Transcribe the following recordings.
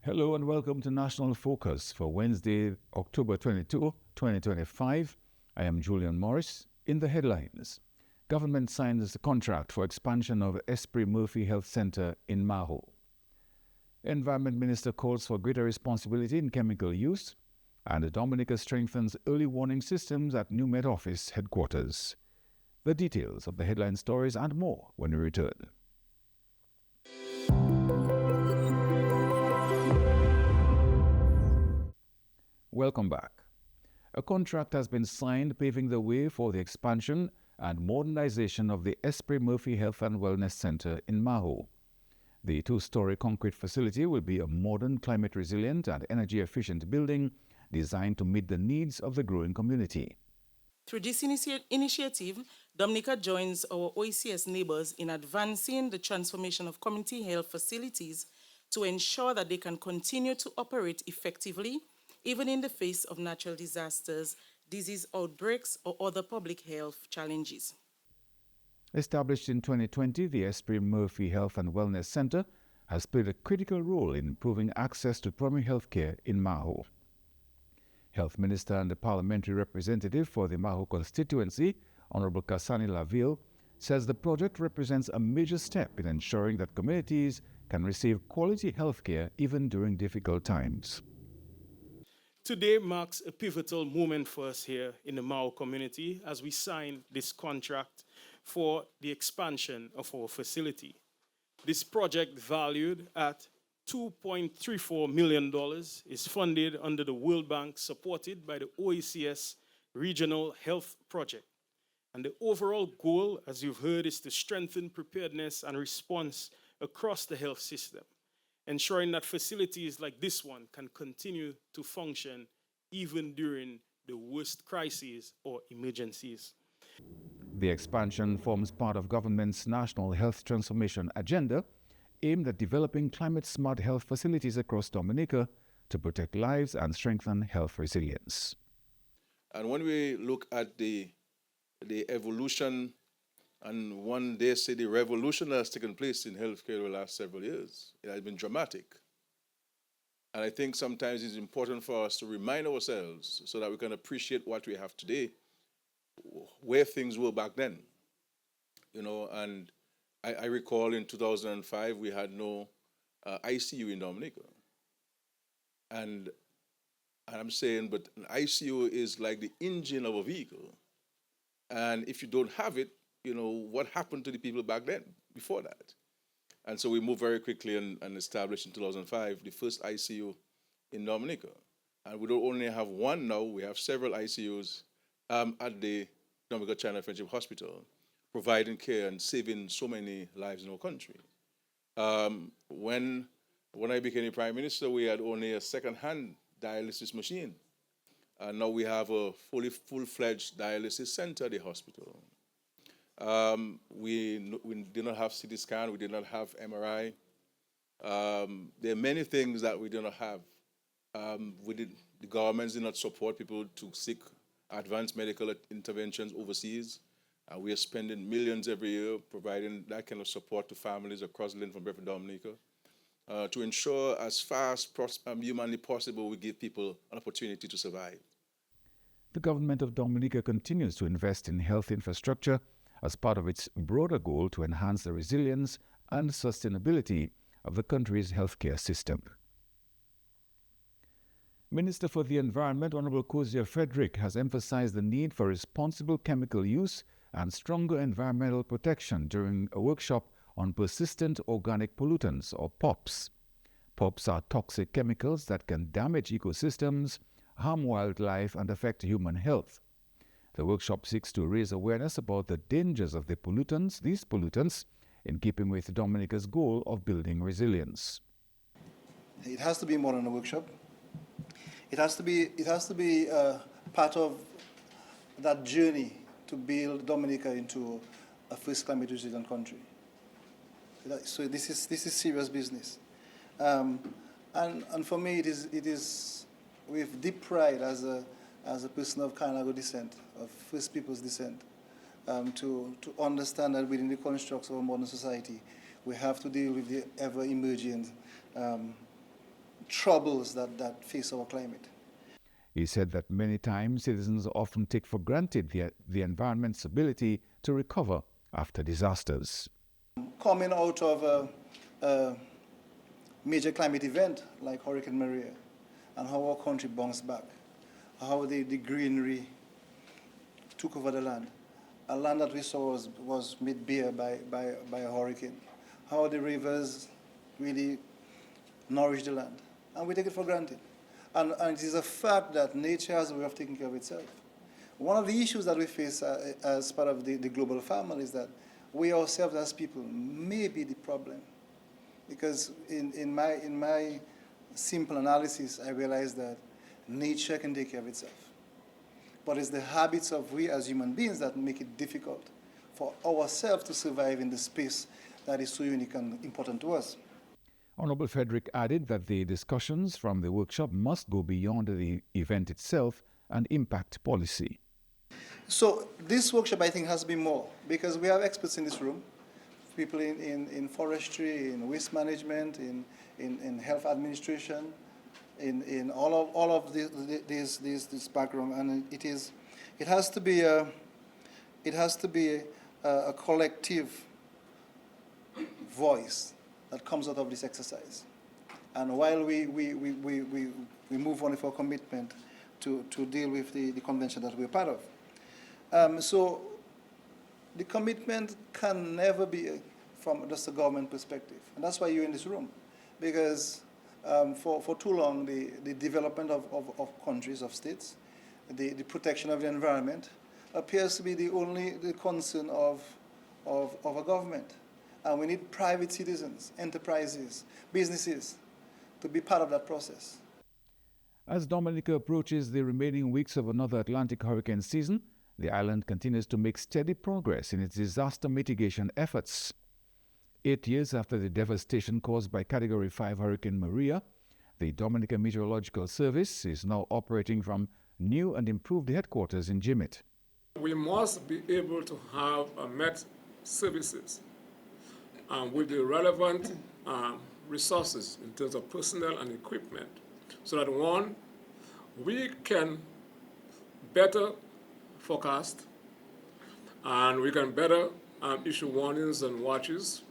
Hello and welcome to National Focus for Wednesday, October 22, 2025. I am Julian Morris. In the headlines, government signs a contract for expansion of Esprit-Murphy Health Center in Mahaut. Environment Minister calls for greater responsibility in chemical use, and Dominica strengthens early warning systems at new Met Office headquarters. The details of the headline stories and more when we return. Welcome back. A contract has been signed paving the way for the expansion and modernization of the Esprit-Murphy Health and Wellness Center in Mahaut. The two-story concrete facility will be a modern, climate-resilient and energy-efficient building designed to meet the needs of the growing community. Through this initiative, Dominica joins our OECS neighbors in advancing the transformation of community health facilities to ensure that they can continue to operate effectively even in the face of natural disasters, disease outbreaks, or other public health challenges. Established in 2020, the Esprit-Murphy Health and Wellness Center has played a critical role in improving access to primary health care in Mahaut. Health Minister and the Parliamentary Representative for the Mahaut constituency, Honorable Kasani Laville, says the project represents a major step in ensuring that communities can receive quality health care even during difficult times. Today marks a pivotal moment for us here in the Mahaut community as we sign this contract for the expansion of our facility. This project, valued at $2.34 million, is funded under the World Bank, supported by the OECS Regional Health Project. And the overall goal, as you've heard, is to strengthen preparedness and response across the health system, ensuring that facilities like this one can continue to function even during the worst crises or emergencies. The expansion forms part of government's National Health Transformation Agenda, aimed at developing climate-smart health facilities across Dominica to protect lives and strengthen health resilience. And when we look at the evolution, and one day say the revolution that has taken place in healthcare over the last several years, it has been dramatic. And I think sometimes it's important for us to remind ourselves so that we can appreciate what we have today, where things were back then. And I recall in 2005, we had no ICU in Dominica. And I'm saying, but an ICU is like the engine of a vehicle. And if you don't have it, what happened to the people back then, before that? And so we moved very quickly and established in 2005 the first ICU in Dominica. And we don't only have one now, we have several ICUs at the Dominica China Friendship Hospital, providing care and saving so many lives in our country. When I became the Prime Minister, we had only a second-hand dialysis machine. And now we have a full-fledged dialysis center at the hospital. We did not have CT scan, we did not have MRI. There are many things that we do not have. The governments did not support people to seek advanced medical interventions overseas. We are spending millions every year providing that kind of support to families across the land from Breford, Dominica, to ensure as fast as humanly possible we give people an opportunity to survive. The government of Dominica continues to invest in health infrastructure as part of its broader goal to enhance the resilience and sustainability of the country's healthcare system. Minister for the Environment, Honorable Kozia Frederick, has emphasized the need for responsible chemical use and stronger environmental protection during a workshop on persistent organic pollutants, or POPs. POPs are toxic chemicals that can damage ecosystems, harm wildlife, and affect human health. The workshop seeks to raise awareness about the dangers of these pollutants, in keeping with Dominica's goal of building resilience. It has to be more than a workshop. It has to be part of that journey to build Dominica into a first climate resilient country. So this is serious business, and for me it is with deep pride as a person of Kainago descent, of First Peoples descent, to understand that within the constructs of a modern society, we have to deal with the ever-emerging troubles that face our climate. He said that many times citizens often take for granted the environment's ability to recover after disasters. Coming out of a major climate event like Hurricane Maria, and how our country bounced back, how the greenery took over the land, a land that we saw was made bare by a hurricane, how the rivers really nourished the land, and we take it for granted. And it is a fact that nature has a way of taking care of itself. One of the issues that we face as part of the global family is that we ourselves as people may be the problem. Because in my simple analysis, I realized that nature can take care of itself. But it's the habits of we as human beings that make it difficult for ourselves to survive in the space that is so unique and important to us. Honorable Frederick added that the discussions from the workshop must go beyond the event itself and impact policy. So this workshop, I think, has to be more, because we have experts in this room, people in forestry, in waste management, in health administration, in all of this background, and it has to be a collective voice that comes out of this exercise. And while we move on with our commitment to deal with the convention that we're part of. So the commitment can never be from just a government perspective. And that's why you're in this room. Because for too long, the development of countries, of states, the protection of the environment appears to be the only concern of a government. And we need private citizens, enterprises, businesses to be part of that process. As Dominica approaches the remaining weeks of another Atlantic hurricane season, the island continues to make steady progress in its disaster mitigation efforts. 8 years after the devastation caused by Category 5 Hurricane Maria, the Dominica Meteorological Service is now operating from new and improved headquarters in Jimmet. We must be able to have Met services with the relevant resources in terms of personnel and equipment, so that one, we can better forecast and we can better issue warnings and watches.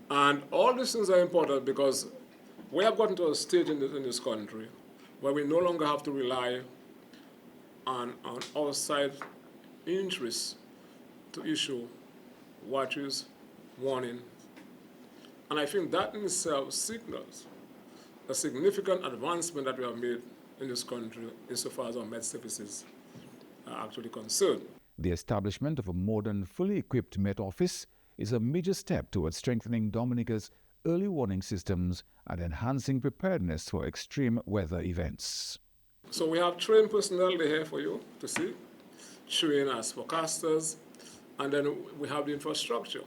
And all these things are important because we have gotten to a stage in this country where we no longer have to rely on outside interests to issue watches, warning. And I think that in itself signals a significant advancement that we have made in this country insofar as our Met services are actually concerned. The establishment of a modern, fully equipped Met office is a major step towards strengthening Dominica's early warning systems and enhancing preparedness for extreme weather events. So we have trained personnel here for you to see, trained as forecasters, and then we have the infrastructure.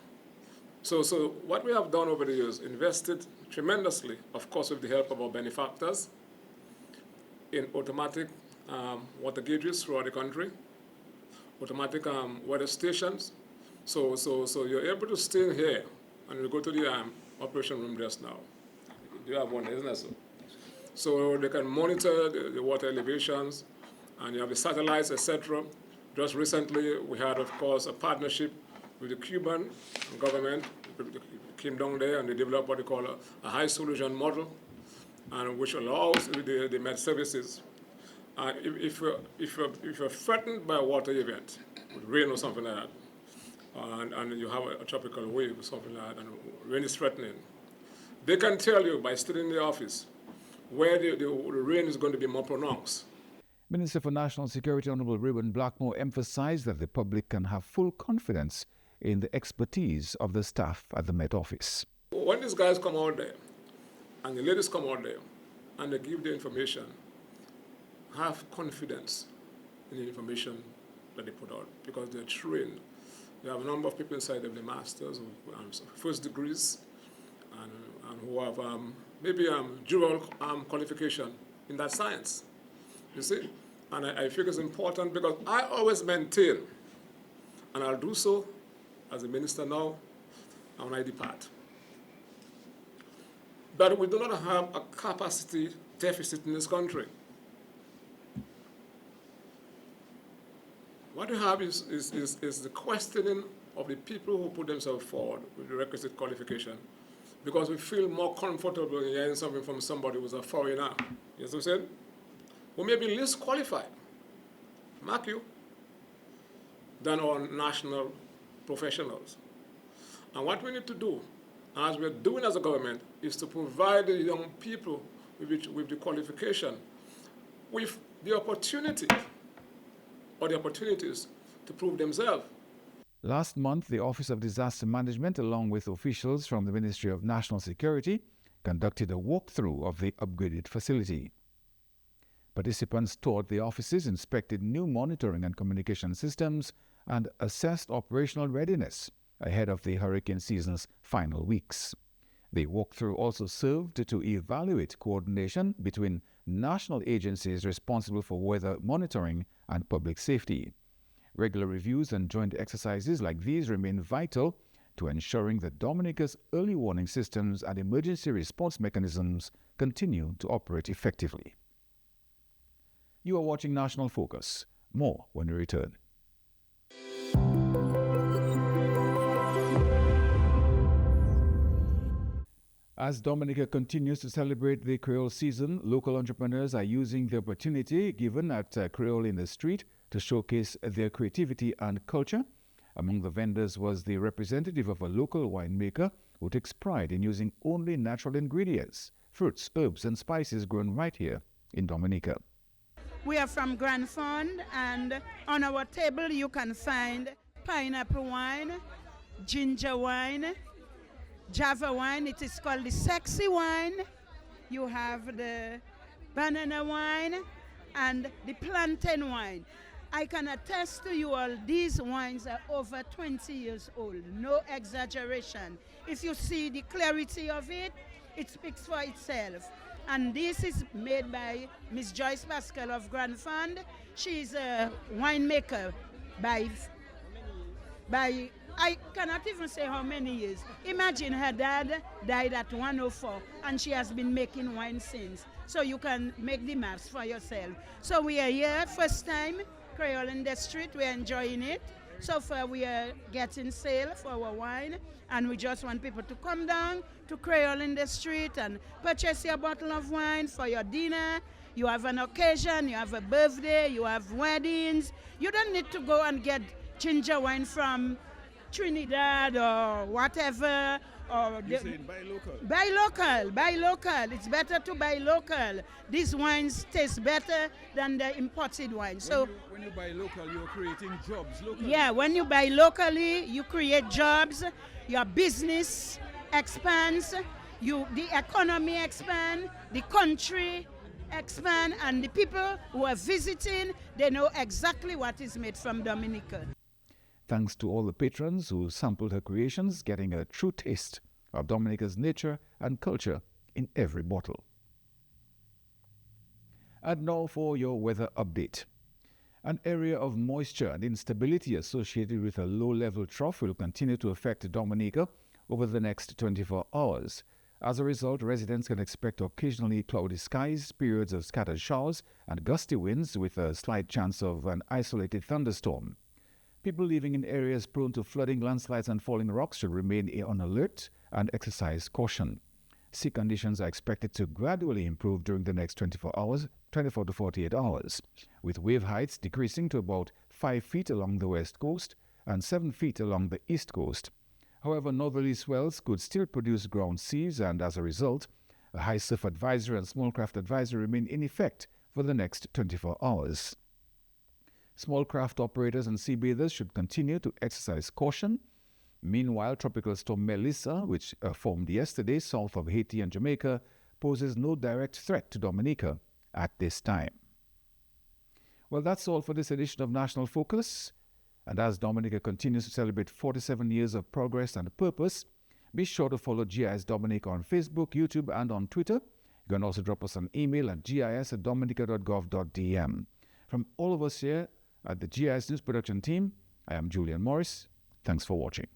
So what we have done over the years, invested tremendously, of course with the help of our benefactors, in automatic water gauges throughout the country, automatic weather stations. So you're able to stay here, and we go to the operation room just now. You have one, isn't that so? So they can monitor the water elevations, and you have the satellites, etc. Just recently, we had, of course, a partnership with the Cuban government. They came down there and they developed what they call a high solution model, and which allows the Met services. If you're threatened by a water event, with rain or something like that, and you have a tropical wave or something like that, and rain is threatening, they can tell you by sitting in the office where the rain is going to be more pronounced. Minister for National Security Honorable Reuben Blackmore emphasized that the public can have full confidence in the expertise of the staff at the Met Office. When these guys come out there, and the ladies come out there, and they give the information, have confidence in the information that they put out, because they're trained. You have a number of people inside of the masters, first degrees, and who have maybe dual qualification in that science. You see? And I think it's important because I always maintain, and I'll do so as a minister now, and when I depart. that we do not have a capacity deficit in this country. What we have is the questioning of the people who put themselves forward with the requisite qualification, because we feel more comfortable in hearing something from somebody who's a foreigner, you know what I'm saying, who may be less qualified, mark you, than our national professionals. And what we need to do, as we're doing as a government, is to provide the young people with the qualification, with the opportunity or the opportunities to prove themselves. Last month, the Office of Disaster Management, along with officials from the Ministry of National Security, conducted a walkthrough of the upgraded facility. Participants toured the offices, inspected new monitoring and communication systems, and assessed operational readiness ahead of the hurricane season's final weeks. The walkthrough also served to evaluate coordination between national agencies responsible for weather monitoring and public safety. Regular reviews and joint exercises like these remain vital to ensuring that Dominica's early warning systems and emergency response mechanisms continue to operate effectively. You are watching National Focus. More when we return. As Dominica continues to celebrate the Creole season, local entrepreneurs are using the opportunity given at Creole in the Street to showcase their creativity and culture. Among the vendors was the representative of a local winemaker who takes pride in using only natural ingredients, fruits, herbs, and spices grown right here in Dominica. We are from Grand Fond, and on our table you can find pineapple wine, ginger wine, Java wine, it is called the sexy wine. You have the banana wine and the plantain wine. I can attest to you all, these wines are over 20 years old, no exaggeration. If you see the clarity of it, it speaks for itself. And this is made by Miss Joyce Pascal of Grand Fond. She's a winemaker by I cannot even say how many years. Imagine her dad died at 104 and she has been making wine since. So you can make the maths for yourself. So we are here, first time, Creole in the Street, we're enjoying it. So far we are getting sale for our wine, and we just want people to come down to Creole in the Street and purchase your bottle of wine for your dinner. You have an occasion, you have a birthday, you have weddings. You don't need to go and get ginger wine from Trinidad or whatever. Or you're saying buy local? Buy local. It's better to buy local. These wines taste better than the imported wine. So when you buy local, you're creating jobs locally. Yeah, when you buy locally, you create jobs, your business expands, the economy expands, the country expand, and the people who are visiting, they know exactly what is made from Dominica. Thanks to all the patrons who sampled her creations, getting a true taste of Dominica's nature and culture in every bottle. And now for your weather update. An area of moisture and instability associated with a low-level trough will continue to affect Dominica over the next 24 hours. As a result, residents can expect occasionally cloudy skies, periods of scattered showers, and gusty winds with a slight chance of an isolated thunderstorm. People living in areas prone to flooding, landslides, and falling rocks should remain on alert and exercise caution. Sea conditions are expected to gradually improve during the next 24 to 48 hours, with wave heights decreasing to about 5 feet along the west coast and 7 feet along the east coast. However, northerly swells could still produce ground seas, and as a result, a high surf advisory and small craft advisory remain in effect for the next 24 hours. Small craft operators and sea bathers should continue to exercise caution. Meanwhile, Tropical Storm Melissa, which formed yesterday south of Haiti and Jamaica, poses no direct threat to Dominica at this time. Well, that's all for this edition of National Focus. And as Dominica continues to celebrate 47 years of progress and purpose, be sure to follow GIS Dominica on Facebook, YouTube, and on Twitter. You can also drop us an email at gis@dominica.gov.dm. From all of us here at the GIS News Production Team, I am Julian Morris. Thanks for watching.